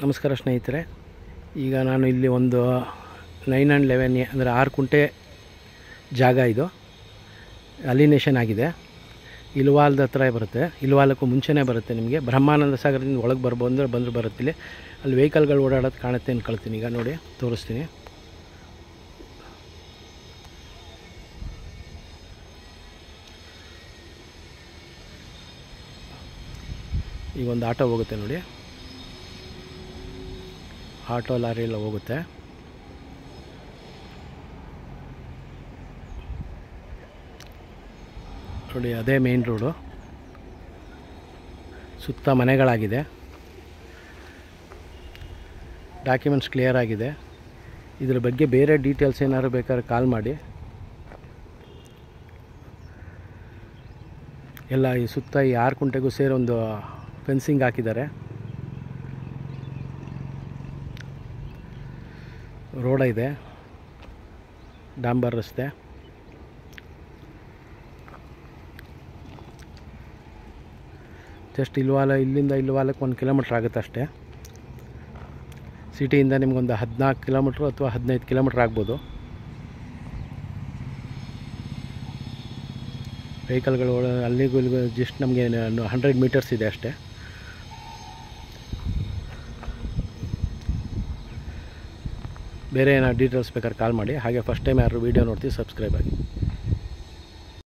ನಮಸ್ಕಾರ ಸ್ನೇಹಿತರೆ. ಈಗ ನಾನು ಇಲ್ಲಿ ಒಂದು 9 and 11 ಅಂದರೆ 6 ಕುಂಟೆ ಜಾಗ ಇದು ಅಲಿನೇಷನ್ ಆಗಿದೆ. ಇಲ್ವಾಲ್ದ ಹತ್ರ ಬರುತ್ತೆ, ಇಲ್ವಾಲಕ್ಕೂ ಮುಂಚೆನೇ ಬರುತ್ತೆ. ನಿಮಗೆ ಬ್ರಹ್ಮಾನಂದ ಸಾಗರದಿಂದ ಒಳಗೆ ಬರ್ಬೋದು ಅಂದರೆ ಬಂದರೂ ಬರುತ್ತೆ. ಇಲ್ಲಿ ಅಲ್ಲಿ ವೆಹಿಕಲ್ಗಳು ಓಡಾಡೋದು ಕಾಣುತ್ತೆ ಅಂದ್ಕೊಳ್ತೀನಿ. ಈಗ ನೋಡಿ ತೋರಿಸ್ತೀನಿ. ಈಗ ಒಂದು ಆಟೋ ಹೋಗುತ್ತೆ ನೋಡಿ, ಆಟೋ ಲಾರಿ ಎಲ್ಲ ಹೋಗುತ್ತೆ. ನೋಡಿ ಅದೇ ಮೇನ್ ರೋಡು, ಸುತ್ತ ಮನೆಗಳಾಗಿದೆ. ಡಾಕ್ಯುಮೆಂಟ್ಸ್ ಕ್ಲಿಯರ್ ಆಗಿದೆ. ಇದ್ರ ಬಗ್ಗೆ ಬೇರೆ ಡೀಟೇಲ್ಸ್ ಏನಾದ್ರು ಬೇಕಾದ್ರೆ ಕಾಲ್ ಮಾಡಿ. ಎಲ್ಲ ಈ ಸುತ್ತ ಈ 6 ಕುಂಟೆಗೂ ಸೇರಿ ಒಂದು ಫೆನ್ಸಿಂಗ್ ಹಾಕಿದ್ದಾರೆ. ರೋಡ ಇದೆ, ಡಾಂಬರ್ ರಸ್ತೆ. ಜಸ್ಟ್ ಇಲ್ಲಿಂದ ಇಲ್ವಾಲಕ್ಕೆ 1 ಕಿಲೋಮೀಟ್ರ್ ಆಗುತ್ತೆ ಅಷ್ಟೇ. ಸಿಟಿಯಿಂದ ನಿಮಗೊಂದು 14 ಕಿಲೋಮೀಟ್ರು ಅಥವಾ 15 ಕಿಲೋಮೀಟ್ರ್ ಆಗ್ಬೋದು. ವೆಹಿಕಲ್ಗಳು ಅಲ್ಲಿಗೂ ಇಲ್ಲಿಗೂ ಜಸ್ಟ್ ನಮಗೆ 100 ಮೀಟರ್ಸ್ ಇದೆ ಅಷ್ಟೇ. ಬೇರೆ ಏನಾದ್ರು ಡೀಟೇಲ್ಸ್ ಬೇಕಾದ್ರೆ ಕಾಲ್ ಮಾಡಿ. ಹಾಗೆ ಫಸ್ಟ್ ಟೈಮ್ ಯಾರು ವೀಡಿಯೋ ನೋಡ್ತೀವಿ ಸಬ್ಸ್ಕ್ರೈಬ್ ಆಗಿ.